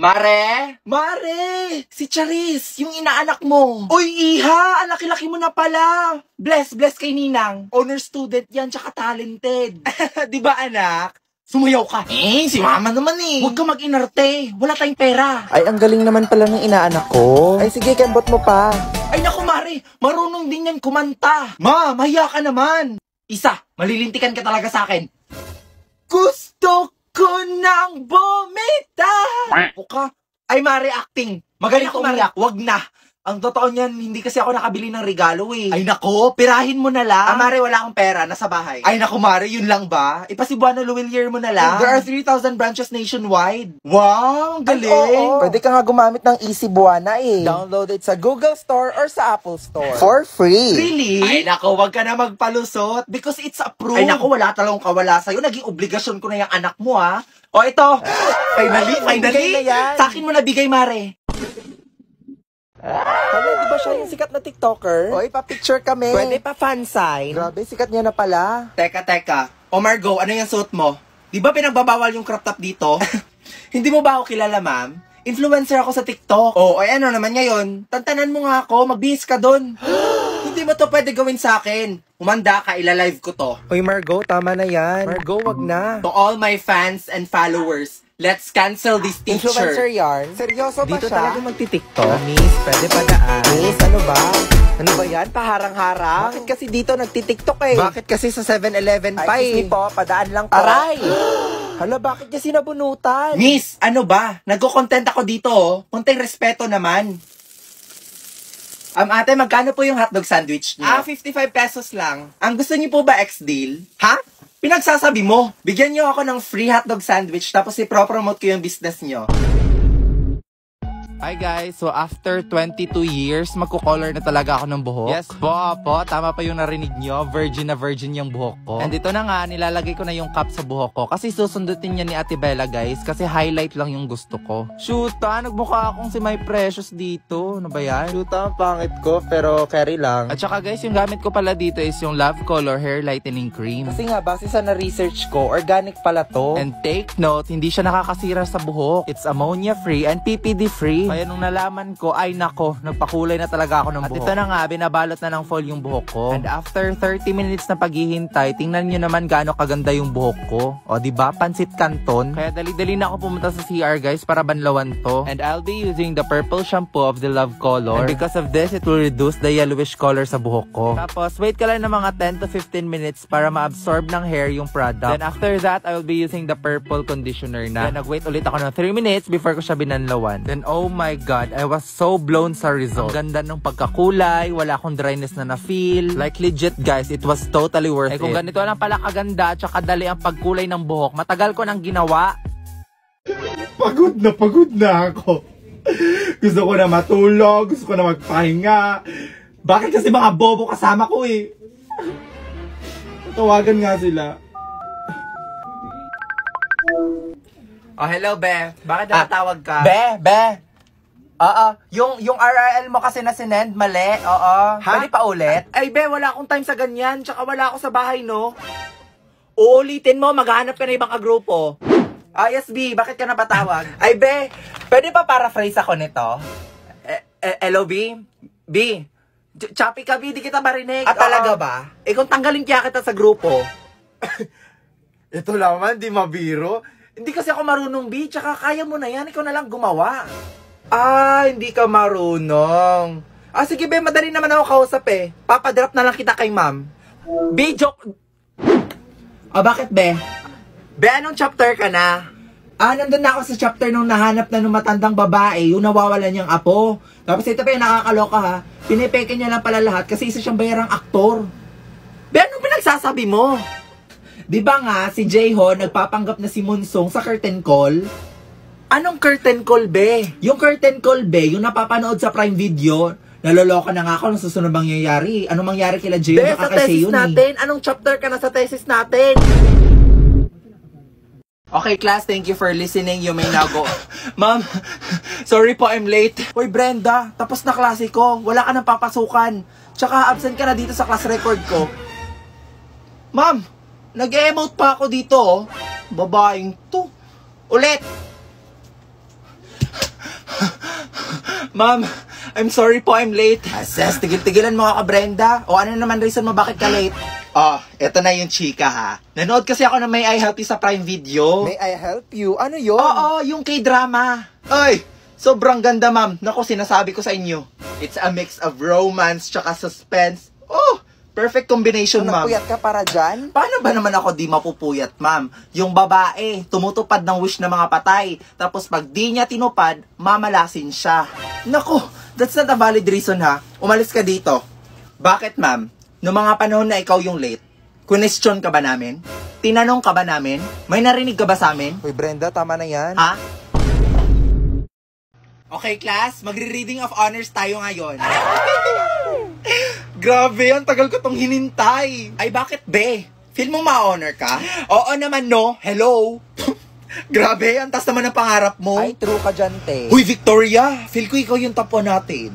Mare? Mare! Si Charis, yung inaanak mo. Uy, Iha! Ang laki-laki mo na pala. Bless kay Ninang. Honor student yan, tsaka talented. Di ba anak? Sumayaw ka. Si mama naman eh. Huwag ka mag-inarte. Wala tayong pera. Ay, ang galing naman pala ng inaanak ko. Ay, sige, kembot mo pa. Ay, naku, Mare. Marunong din yan kumanta. Ma, mahiya ka naman. Isa, malilintikan ka talaga sa akin. Gusto ko nang bumita. Ka? Ay, Mare, acting. Magaling ko, Mare. Wag na. Ang totoo niyan, hindi kasi ako nakabili ng regalo eh. Ay, nako, pirahin mo na lang. Mare, wala akong pera. Nasa bahay. Ay, nako, Mare, yun lang ba? Ipasibuano Luwilier mo na lang. There are 3,000 branches nationwide. Wow, ang galing. Pwede ka nga gumamit ng Easy Buwana eh. Download it sa Google Store or sa Apple Store. For free. Really? Ay, nako, wag ka na magpalusot. Because it's approved. Ay, nako, wala talagang kawala sa'yo. Naging obligasyon ko na yung anak mo, ha? O, ito. Finally. Bigay na yan. Sa akin mo nabigay, Mare. Hala, di ba siya yung sikat na TikToker? Oy, pa-picture kami. Pwede pa fan sign. Grabe, sikat niya na pala. Teka. O Margo, ano yung suot mo? Di ba pinagbabawal yung crop top dito? Hindi mo ba ako kilala, ma'am? Influencer ako sa TikTok. Ay ano naman ngayon? Tantanan mo nga ako, magbihis ka dun. Hindi mo to pwede gawin sa akin. Umanda ka, ilalive ko to. Oy, Margo, tama na yan. Margo, wag na. To all my fans and followers, let's cancel this teacher. Influencer yarn? Seryoso ba Dito siya? talaga magti-TikTok? Miss, pwede pa daan. Miss, ano ba? Ano ba yan? Paharang-harang? Bakit kasi dito nagti-TikTok eh? Bakit kasi sa 7-Eleven pa Ay, excuse me po, padaan lang po. Aray! Hala, bakit niya sinabunutan? Miss, ano ba? Nagko-content ako dito, oh. Konting respeto naman. Ate, magkano po yung hotdog sandwich niyo? 55 pesos lang. Ang gusto niyo po ba ex-deal? Ha? Pinagsasabi mo. Bigyan niyo ako ng free hotdog sandwich tapos i-promote ko yung business niyo. Hi guys, so after 22 years, magko-color na talaga ako ng buhok. Yes po, tama pa yung narinig nyo, virgin na virgin yung buhok ko. And ito na nga, nilalagay ko na yung cap sa buhok ko kasi susundutin niya ni Ate Bella guys, kasi highlight lang yung gusto ko. Shoota, nagmukha akong si My Precious dito, ano ba yan? Shoota, ang pangit ko, pero carry lang. At saka guys, yung gamit ko pala dito is yung Love Color Hair Lightening Cream. Kasi nga, base sa na-research ko, organic pala to. And take note, hindi siya nakakasira sa buhok. It's ammonia free and PPD free. Kaya nung nalaman ko, ay nako, nagpakulay na talaga ako ng buhok. At ito na nga, binabalot na ng fall yung buhok ko. And after 30 minutes na paghihintay, tingnan nyo naman gaano kaganda yung buhok ko. O diba, pansit canton. Kaya dali-dali na ako pumunta sa CR guys para banlawan to. And I'll be using the purple shampoo of the Love Color. And because of this, it will reduce the yellowish color sa buhok ko. Tapos, wait ka lang ng mga 10 to 15 minutes para ma-absorb ng hair yung product. Then after that, I will be using the purple conditioner na. Then nag-wait ulit ako ng 3 minutes before ko siya binanlawan. Then oh my God, I was so blown sa result. Ang ganda ng pagkakulay, wala akong dryness na na-feel. Like legit guys, it was totally worth it. Kung ganito lang pala kaganda at saka dali ang pagkulay ng buhok, matagal ko nang ginawa. Pagod na ako. Gusto ko na matulog, gusto ko na magpahinga. Bakit kasi mga bobo kasama ko eh? Tawagan nga sila. Oh, hello, Be. Bakit nakatawag ka? Be. Yung RRL mo kasi na sinend, mali. Oo. Pwede pa ulit? Ay, Be, wala akong time sa ganyan. Tsaka wala ako sa bahay, no? Uulitin mo, maghahanap ka na ibang kagrupo. Yes, B. Bakit ka napatawag? Ay, Be. Pwede pa paraphrase ako nito? Hello, B? B, choppy ka, B. Di kita marinig. Talaga ba? Kung tanggalin kaya kita sa grupo. Ito naman, di mabiro. Hindi kasi ako marunong, B. Tsaka kaya mo na yan. Ikaw na lang gumawa. Hindi ka marunong. Sige, Be. Madali naman ako kausap eh. Papadrop na lang kita kay ma'am. B, joke. Bakit, Be? Be, anong chapter ka na? Nandun na ako sa chapter nung nahanap na nung matandang babae, yung nawawalan niyang apo. Tapos ito pa yung nakakaloka ha, pinipeke niya lang pala lahat kasi isa siyang bayarang aktor. Be, anong pinagsasabi mo? Di ba nga, si Jayho nagpapanggap na si Monsong sa curtain call? Anong curtain call, Be? Yung curtain call, Be, yung napapanood sa Prime Video, naloloka na nga ako ng susunod mangyayari. Anong mangyari kila Jayho? Be, sa thesis natin, anong chapter ka na sa thesis natin? Okay, class, thank you for listening. You may now go. Ma'am, sorry po, I'm late. Uy, Brenda, tapos na klase ko. Wala ka nang papasukan. Tsaka absent ka na dito sa class record ko. Ma'am, nag-emote pa ako dito, oh. Babaeng to. Ulit. Ma'am, I'm sorry po, I'm late. Sis, tigil-tigilan mo ka, Brenda. O ano naman reason mo bakit ka late? Oh, eto na yung chika ha. Nanood kasi ako ng May I Help You sa Prime Video. May I help you? Ano yun? Oo, yung K-drama. Ay, sobrang ganda, ma'am. Naku, sinasabi ko sa inyo. It's a mix of romance tsaka suspense. Oh, perfect combination, ma'am. Napuyat ka para dyan? Paano ba naman ako di mapupuyat, ma'am? Yung babae, tumutupad ng wish ng mga patay. Tapos pag di niya tinupad, mamalasin siya. Naku, that's not a valid reason ha. Umalis ka dito. Bakit, ma'am? Noong mga panahon na ikaw yung late, question ka ba namin? Tinanong ka ba namin? May narinig ka ba sa amin? Hoy Brenda, tama na yan. Ha? Okay, class. Magre-reading of honors tayo ngayon. Grabe, ang tagal ko tong hinintay. Ay, bakit, be? Feel mo ma-honor ka? Oo naman, no. Hello. Grabe, ang taas naman ang pangarap mo. Ay, true ka dyan, te. Huy, Victoria. Feel ko ikaw yung top 1 natin.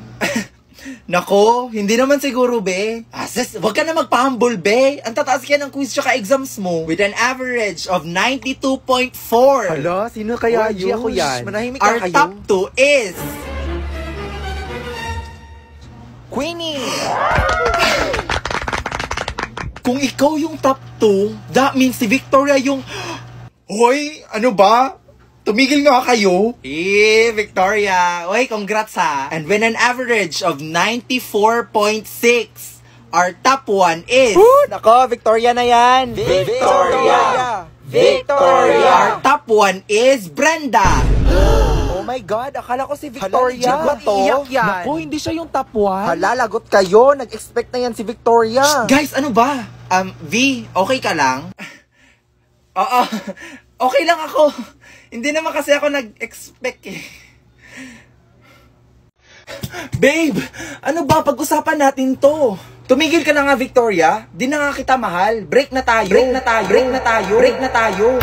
Nako, hindi naman siguro, be. Sis, wag ka na magpa-humble, be. Ang tataas kaya ng quiz tsaka exams mo. With an average of 92.4. Hala, sino kaya Uy, yun? ako yan. Manahimik Our ka kayo. top 2 is... Queenie! Kung ikaw yung top 2, that means si Victoria yung... Hoy, ano ba? Tumigil nga kayo. Victoria. Hoy, congrats ha. And with an average of 94.6, our top 1 is... Nako, Victoria na yan! Victoria! Victoria! Our top 1 is Brenda! Oh my God, akala ko si Victoria. Hala, Ba't iiyak yan? Naku, hindi siya yung top 1. Hala, lagot kayo. Nag-expect na yan si Victoria. Guys, ano ba? V, okay ka lang? Oo, okay lang ako. Hindi naman kasi ako nag-expect eh. Babe, ano ba? Pag-usapan natin to. Tumigil ka na nga, Victoria. Di na nga kita mahal. Break na tayo. Break na tayo. Break na tayo. Break na tayo.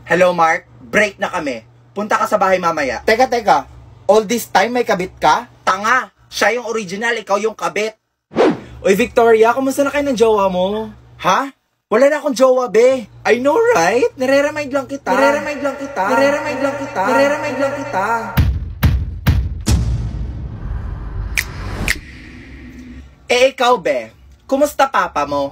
Hello, Mark. Break na kami. Punta ka sa bahay mamaya. Teka. All this time may kabit ka? Tanga. Siya yung original, ikaw yung kabit. Oy, Victoria, kumusta na kayo ng jowa mo? Ha? Wala na akong jowa, be. I know, right? Nare-remind lang kita. Nare-remind lang kita. Nare-remind lang kita. Nare-remind lang kita. Ikaw, be. Kumusta papa mo?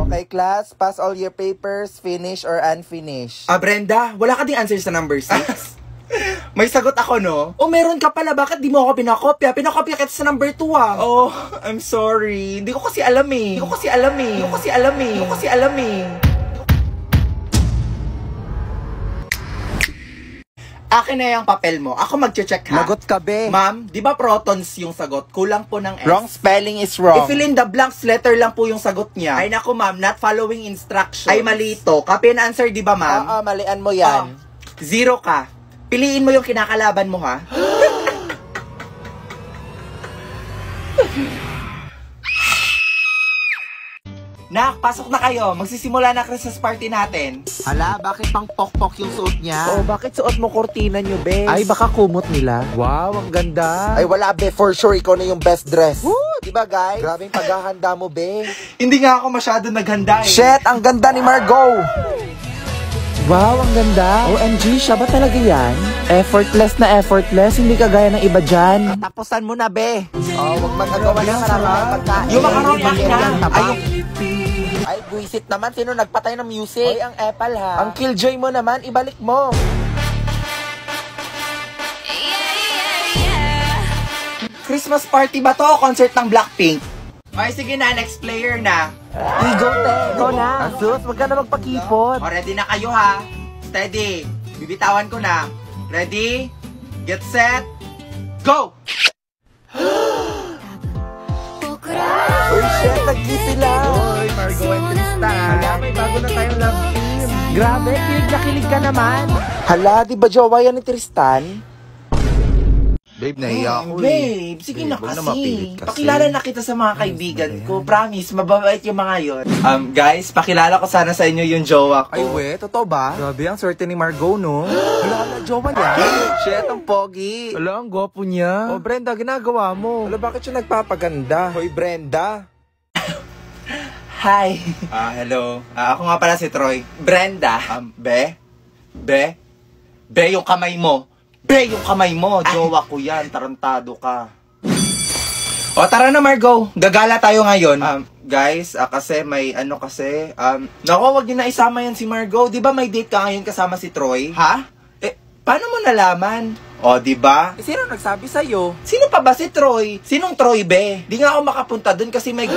Okay, class. Pass all your papers, finish or unfinished. Brenda, wala ka ding answer sa number 6? May sagot ako, no? Oh, meron ka pala. Bakit di mo ako pinakopya? Pinakopya kita sa number 2, ah. Oh, I'm sorry. Hindi ko kasi alam eh. Akin na yung papel mo. Ako mag-check, ha? Lagot ka, be. Ma'am, di ba protons yung sagot? Kulang po ng S. Wrong spelling is wrong. I-fill in the blanks, letter lang po yung sagot niya. Ay, naku, ma'am, not following instructions. Ay, mali ito. Copy and answer, di ba, ma'am? Oo, malian mo yan. 0 ka. Piliin mo yung kinakalaban mo, ha? Nak, pasok na kayo. Magsisimula na Christmas party natin. Hala, bakit pang pok-pok yung suot niya? Oh, bakit suot mo kortina niyo, be? Ay, baka kumot nila. Wow, ang ganda. Ay, wala, be. For sure, ikaw na yung best dress. Woo! Diba, guys? Grabing paghahanda mo, be. Hindi nga ako masyado naghanda eh. Shit, ang ganda ni Margot! Wow, ang ganda. OMG, siya ba talaga yan? Effortless na effortless, hindi kagaya ng iba dyan. Tapusan mo na, be. Oh, wag magagawa ng maraming pagkain. Yung macaroni na. Ay, buisit naman. Sino nagpatay ng music? Hoy, ang Apple, ha? Ang Killjoy mo naman, ibalik mo. Christmas party ba to o concert ng Blackpink? Ay, sige na, next player na. Ego, te. Ikaw na. Asus, wag ka na magpakipot. O, ready na kayo ha. Steady. Bibitawan ko na. Ready? Get set. Go! Uy, shit, nag-kiss sila. Uy, Margot and Tristan. Hala, may bago na tayong love team. Grabe, kilig na kilig ka naman. Hala, di ba jowa yan ni Tristan? Babe, nahiya ako Babe, sige na Huwag kasi. mapilit kasi. Pakilala na kita sa mga kaibigan ko. Promise, mababait yung mga yon. Guys, pakilala ko sana sa inyo yung jowa ko. Ay, we, totoo ba? Grabe, ang swerte ni Margot, no? Hala, jowa niya. Shit, ang pogi. Wala, ang gwapo niya. Oh, Brenda, ginagawa mo. Hala, bakit siya nagpapaganda? Hoy, Brenda. Hi. Hello. Ako nga pala si Troy. Brenda. Be, yung kamay mo. Be, yung kamay mo. Jowa ko yan. Tarantado ka. O, tara na, Margo. Gagala tayo ngayon. Guys, kasi may naku, wag niyo na isama yan si Margo. Di ba may date ka ngayon kasama si Troy? Ha? Paano mo nalaman? O, di ba? Sino nagsabi sa'yo? Sino pa ba si Troy? Sinong Troy, be? Di nga ako makapunta dun kasi may...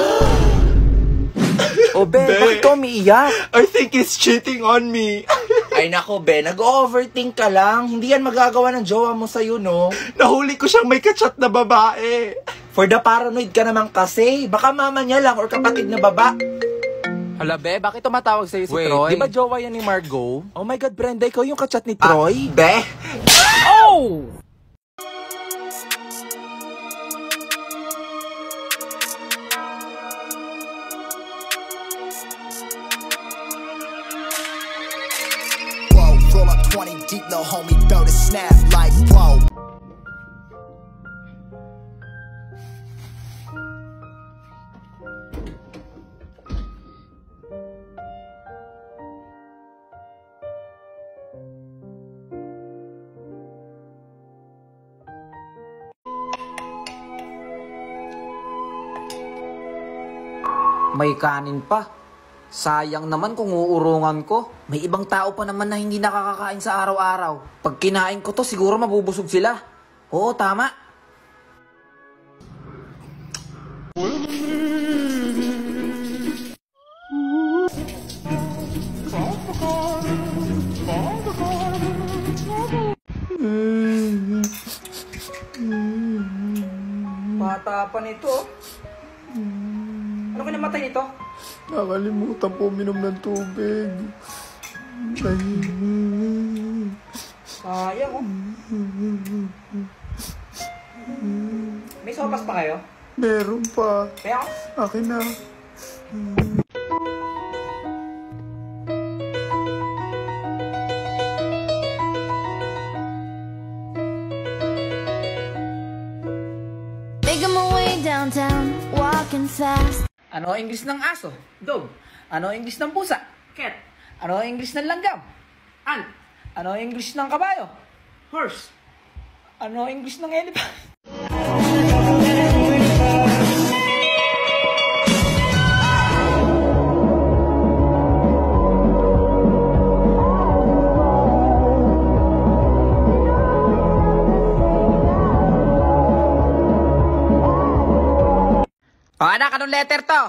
O, Be, bakit ka umiiyak? I think he's cheating on me. Ay nako, Be, nag-overthink ka lang. Hindi yan magagawa ng jowa mo sa'yo, no? Nahuli ko siyang may kachat na babae. For the paranoid ka naman kasi. Baka mama niya lang or kapatid na baba. Hala, Be, bakit tumatawag sa'yo si Wait, Troy? di ba jowa yan ni Margo? Oh my God, Brenda, ikaw yung kachat ni Troy? Be? Oh! Roll up 20 deep, little homie, throw the snap like whoa. May kanin pa. Sayang naman kung uurungan ko. May ibang tao pa naman na hindi nakakakain sa araw-araw. Pag kinain ko to, siguro mabubusog sila. Oo, tama. Bata pa nito. Ano kinamatay nito? Nakalimutan po uminom ng tubig. Sayang oh. May sopas pa kayo? Meron pa. Kaya Akin na. Making my way downtown, walking fast. ano ang English ng aso? Dog. Ano ang English ng pusa? Cat. Ano ang English ng langgam? Ant. Ano ang English ng kabayo? Horse. Ano ang English ng elephant? O anak, anong letter to?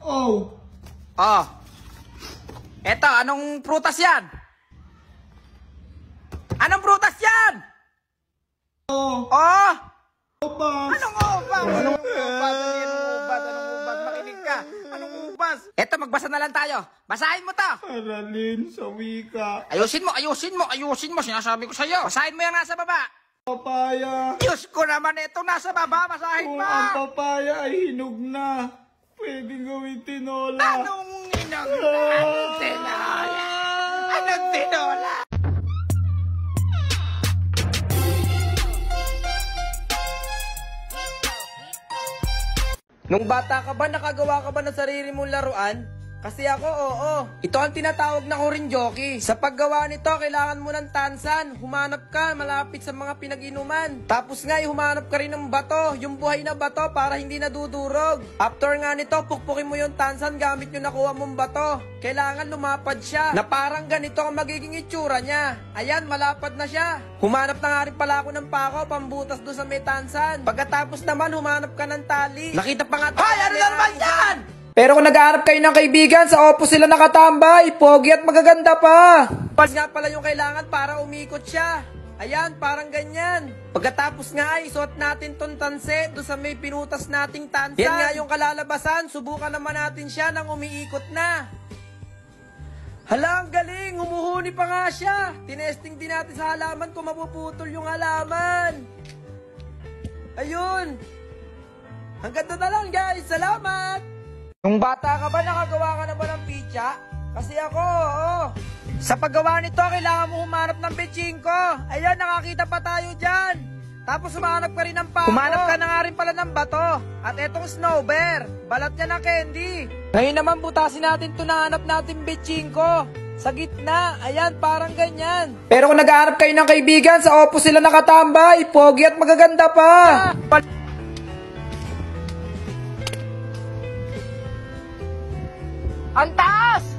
Oh! Oh. Eto, anong prutas yan? Anong prutas yan? Oh! Oh! Opas! Anong ubas? Anong ubas? Anong ubas? Anong ubas? Makinig ka. Anong ubas? Eto, magbasa na lang tayo. Basahin mo to. Aralin sa wika. Ayusin mo, ayusin mo, ayusin mo. Sinasabi ko sa'yo. Basahin mo yung nasa baba. Papaya. Diyos ko naman, ito nasa baba. Basahin Kung mo. ang papaya ay hinog na, pwedeng gawin tinola. Anong inang? Anong tinola? Anong tinola? Nung bata ka ba, nakagawa ka ba ng sarili mong laruan? Kasi ako, oo. Ito ang tinatawag na jockey. Sa paggawa nito, kailangan mo ng tansan. Humanap ka malapit sa mga pinag-inuman. Tapos nga, humanap ka rin ng bato. Yung buhay na bato para hindi nadudurog. After nga nito, pukpukin mo yung tansan gamit yung nakuha mong bato. Kailangan lumapad siya. Na parang ganito ang magiging itsura niya. Ayan, malapad na siya. Humanap na nga rin pala ako ng pako, pambutas doon sa may tansan. Pagkatapos naman, humanap ka ng tali. Nakita pa nga tayo. Hoy, ano na naman yan? Pero kung nag-aarap kayo ng kaibigan, sa opos sila nakatambay, pogi at magaganda pa. Pas nga pala yung kailangan para umikot siya. Ayan, parang ganyan. Pagkatapos nga ay isuot natin tong tanse doon sa may pinutas nating tansan. Yan nga yung kalalabasan, subukan naman natin siya nang umiikot na. Hala, ang galing, humuhuni pa nga siya. Tinesting din natin sa halaman kung mapuputol yung halaman. Ayun. Hanggang doon na lang guys, salamat. Nung bata ka ba, nakagawa ka na ba ng pizza? Kasi ako, oo. Sa paggawa nito, kailangan mo humanap ng betching ko. Ayan, nakakita pa tayo dyan. Tapos humanap ka rin ng pako. Humanap ka na nga rin pala ng bato. At etong snow bear, balat niya ng candy. Ngayon naman butasin natin ito na hanap natin bitching ko. Sa gitna, ayan, parang ganyan. Pero kung nag-aarap kayo ng kaibigan, sa opo sila nakatambay. Pogi at magaganda pa. Ang taas!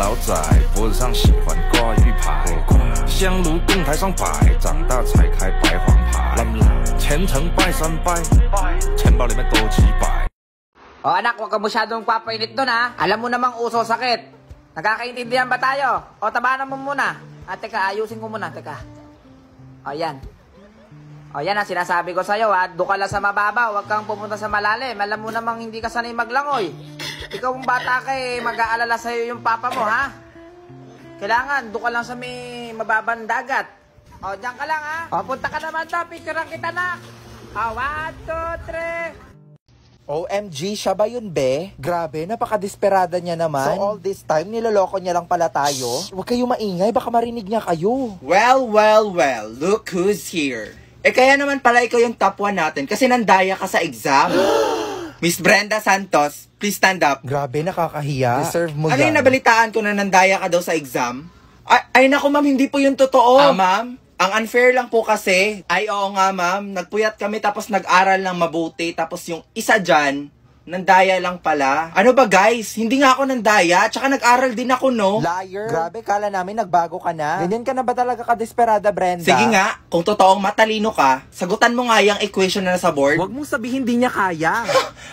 老仔脖子上喜欢挂玉牌，香炉供台上摆，长大才开白黄牌。虔诚拜三拜，钱包里面多几百。O anak, huwag ka masyadong papainit doon ha. Alam mo namang uso sakit. Nakakaintindihan ba tayo? O tabanan mo muna. Teka, ayusin ko muna, teka. O yan. O yan ang sinasabi ko sa'yo ha. Doon ka lang sa mababa, huwag kang pumunta sa malalim. Alam mo namang hindi ka sanay maglangoy. Ikaw ang bata ka mag-aalala sa'yo yung papa mo, ha? Kailangan, doon ka lang sa may mababang dagat. O, dyan ka lang, ha? O, punta ka naman to, picturean kita na. O, 1, 2, 3. OMG, siya ba yun, be? Grabe, napaka-desperada niya naman. So all this time, niloloko niya lang pala tayo? Huwag kayo maingay, baka marinig niya kayo. Well, look who's here. Kaya naman pala ikaw yung top 1 natin kasi nandaya ka sa exam. Miss Brenda Santos, please stand up. Grabe, nakakahiya. Deserve mo Ano yan. yung nabalitaan ko na nandaya ka daw sa exam? Ay naku ma'am, hindi po yung totoo. Ma'am, ang unfair lang po kasi. Ay oo nga ma'am, nagpuyat kami tapos nag-aral lang mabuti. Tapos yung isa dyan, nandaya lang pala. Ano ba guys? Hindi nga ako nandaya. Tsaka nag-aral din ako, no? Liar. Grabe, kala namin nagbago ka na. Ganyan ka na ba talaga ka-desperada, Brenda? Sige nga, kung totoong matalino ka, sagutan mo nga yung equation na nasa board. Huwag mong sabihin hindi niya kaya.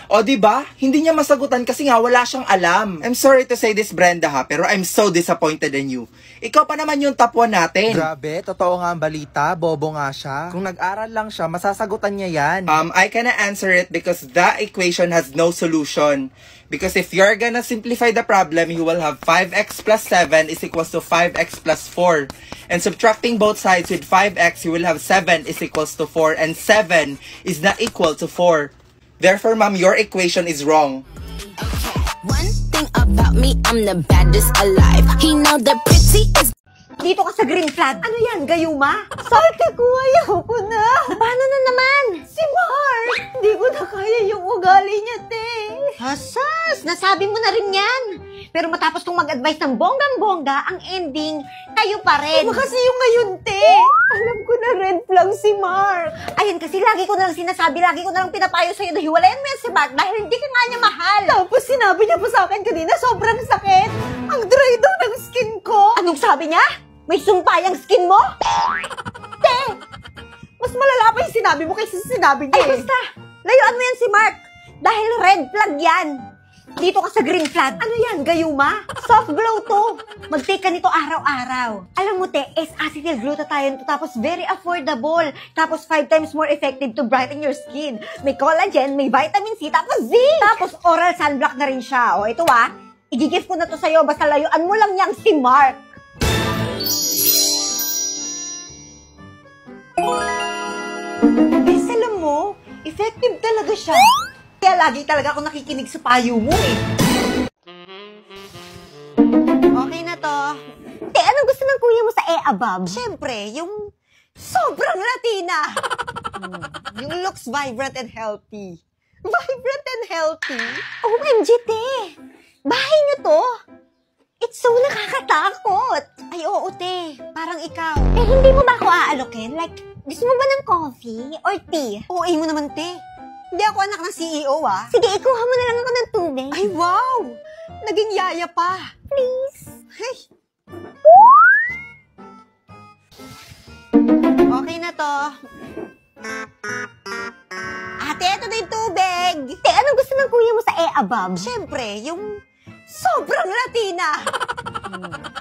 O diba? Hindi niya masagutan kasi nga wala siyang alam. I'm sorry to say this, Brenda ha, pero I'm so disappointed in you. Ikaw pa naman yung top 1 natin. Grabe, totoo nga ang balita. Bobo nga siya. Kung nag-aral lang siya, masasagutan niya yan. I cannot answer it because the equation has no solution. Because if you're gonna simplify the problem, you will have 5x plus 7 is equals to 5x plus 4. And subtracting both sides with 5x, you will have 7 is equals to 4. And 7 is not equal to 4. Therefore, ma'am, your equation is wrong. One thing about me, I'm the baddest alive. He know the pretty is... Dito ka sa green flag. Ano yan, gayuma? Salte ko, ayaw ko na. Paano na naman? Si Mark! Hindi ko na kaya yung ugali niya, te. Hasas! Nasabi mo na rin yan. Pero matapos kong mag-advise ng bonggang-bongga, ang ending, kayo pa rin. Iba kasi yung ngayon, te. Alam ko na red flag si Mark. Ayan kasi lagi ko na lang sinasabi, lagi ko na lang pinapayo sa'yo na hiwalayan mo yan si Mark dahil hindi ka nga niya mahal. Tapos sinabi niya pa sa akin kanina, sobrang sakit. Ang dry daw ng skin ko. Anong sabi niya? May sumpay ang skin mo? Te! Mas malala pa yung sinabi mo kaysa sinabi niya. Ay, basta! Layuan mo yan si Mark! Dahil red flag yan! Dito ka sa green flag. Ano yan, gayuma? Soft glow to. Mag-take ka nito araw-araw. Alam mo, te, S-acetylglutathione to. Tapos very affordable. Tapos 5 times more effective to brighten your skin. May collagen, may vitamin C, tapos zinc! Tapos oral sunblock na rin siya. O, ito i-gift ko na to sa'yo. Basta layuan mo lang niyang si Mark. Alam mo, effective talaga siya. Kaya lagi talaga ako nakikinig sa payo mo eh. Okay na to. Anong gusto ng kuya mo sa above? Siyempre, yung sobrang Latina. Yung looks vibrant and healthy. Vibrant and healthy? OMG, te! Bahay niyo to? It's so nakakatakot. Ay, oo, te. Parang ikaw. Hindi mo ba ako aalokin? Like, gusto mo ba ng coffee or tea? OA mo naman, te. Hindi ako anak ng CEO, Sige, ikuha mo na lang ako ng tubig. Ay, wow! Naging yaya pa. Please. Ay. Okay na to. Ate, ito na yung tubig. Te, anong gusto ng kuya mo sa above? Siyempre, yung sobrang Latina.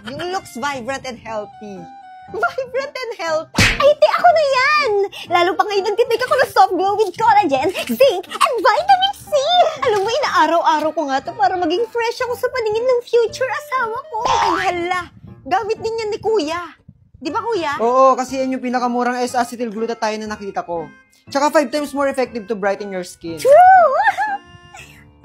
Yung looks vibrant and healthy. Vibrant and healthy. Ay, te, ako na yan! Lalo pa ngayon nagtitake ako ng soft glow with collagen, zinc, and vitamin C! Alam mo, inaaraw-araw ko nga to para maging fresh ako sa paningin ng future asawa ko. Ay, hala! Gamit din yan ni Kuya. Di ba, Kuya? Oo, kasi yan yung pinakamurang S-acetylglutathione na nakita ko. Tsaka 5 times more effective to brighten your skin. True!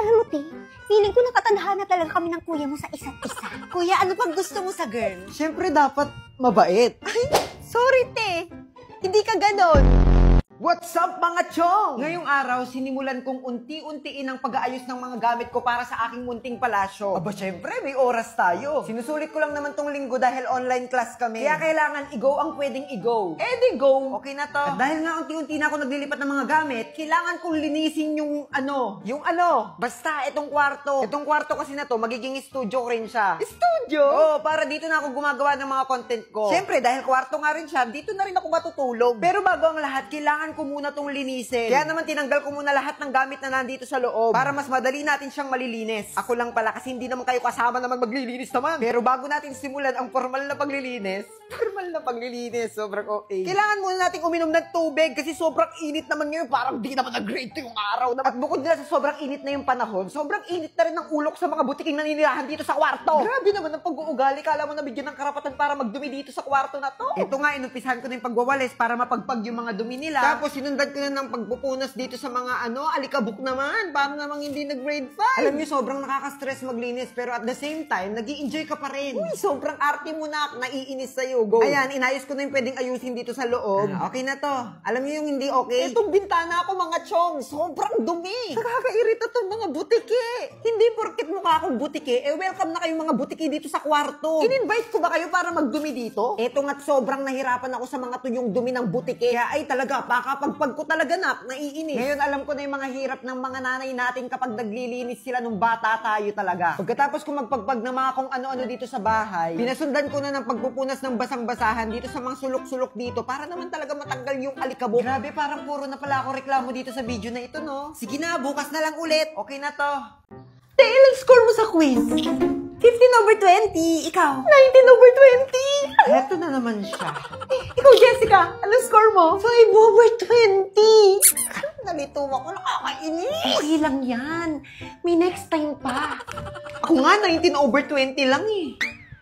Alam mo, te, feeling ko nakatadhana talaga kami ng kuya mo sa isa't isa. Kuya, ano pang gusto mo sa girl? Siyempre dapat mabait. Ay, sorry, te. Hindi ka ganon. What's up mga chong? Ngayong araw, sinimulan kong unti-untiin ang pag-aayos ng mga gamit ko para sa aking munting palasyo. Aba, syempre, may oras tayo. Sinusulit ko lang naman tong linggo dahil online class kami. Kaya kailangan i-go ang pwedeng i-go. Eh, di go. Okay na to. At dahil nga unti-unti na ako naglilipat ng mga gamit, kailangan kong linisin yung ano. Yung ano? Basta, itong kwarto. Itong kwarto kasi na to, magiging studio rin siya. Studio? Oo, para dito na ako gumagawa ng mga content ko. Syempre, dahil kwarto nga rin siya, dito na rin ako matutulog. Pero bago ang lahat, kailangan ko muna tong linisin. Kaya naman tinanggal ko muna lahat ng gamit na nandito sa loob para mas madali natin siyang malilinis. Ako lang pala kasi hindi naman kayo kasama naman maglilinis naman. Pero bago natin simulan ang formal na paglilinis, sobrang okay. Kailangan muna nating uminom ng tubig kasi sobrang init naman ngayon. Parang di naman nag-grade yung araw naman. At bukod nila sa sobrang init na yung panahon, sobrang init na rin ng ulok sa mga butiking naninirahan dito sa kwarto. Grabe naman ang pag-uugali. Kala mo nabigyan ng karapatan para magdumi dito sa kwarto na to. Ito nga, inumpisahan ko na yung pagwawalis para mapagpag yung mga dumi nila. Tapos sinundan ko na ng pagpupunas dito sa mga alikabok naman. Paano namang hindi nag-grade 5? Alam niyo, sobrang nakaka-stress maglinis. Pero at the same time, nag-i-enjoy ka pa rin. Uy, sobrang arte mo na. Naiinis sa'yo. Go. Ayan, inayos ko na yung pwedeng ayusin dito sa loob. Okay na to. Alam niyo yung hindi okay? Itong bintana ko, mga chong, sobrang dumi. Nakakairita tong mga butiki. Hindi porket mukha akong butiki, welcome na kayong mga butiki dito sa kwarto. In-invite ko ba kayo para magdumi dito? Eto nga't sobrang nahirapan ako sa mga tuyong dumi ng butiki. Kaya ay talaga, pakapagpag ko talaga naiinis. Ngayon alam ko na yung mga hirap ng mga nanay natin kapag naglilinis sila nung bata tayo talaga. Pagkatapos ko magpagpag ng mga kung ano-ano dito sa bahay, pinasundan ko na ng pagpupunas ng basang-basahan dito sa mga sulok-sulok dito para naman talaga matanggal yung alikabok. Grabe, parang puro na pala ako reklamo dito sa video na ito, no? Sige na, bukas na lang ulit. Okay na to. Te, ilang score mo sa quiz? 15/20. Ikaw? 19/20. Heto na naman siya. Ikaw, Jessica, anong score mo? 5/20. Nalito ako, nakakainis. Okay lang yan. May next time pa. Ako nga, 19/20 lang eh.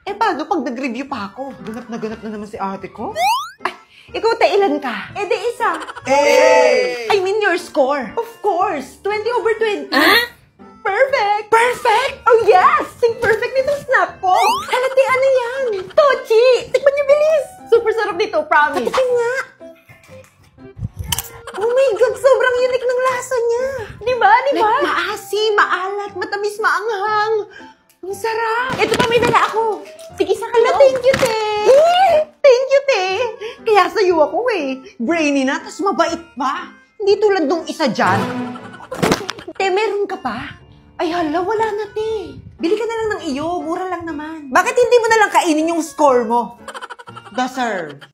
Eh, paano pag nag-review pa ako? Ganap na naman si ate ko. Ay, ikaw, te, ilan ka? Eh, di isa. Hey! I mean your score. Of course, 20/20. Huh? Perfect! Perfect! Oh, yes! Think perfect nitong snap ko! Halati, ano yan? Tochi! Tikman niyo bilis! Super sarap dito, promise! Patikin nga! Oh my God! Sobrang unique ng lasa niya! Diba? Diba? Like, maasim, maalat, matamis, maanghang. Ang sarap! Ito pa, may dala ako. Sige, sa kalaw. Thank you, te! Thank you, te! Kaya sa'yo ako eh. Brainy na, tas mabait pa. Hindi tulad nung isa dyan. Te, meron ka pa? Ay, hala, wala na, te. Bili ka na lang ng iyo, mura lang naman. Bakit hindi mo na lang kainin yung score mo? Deserve.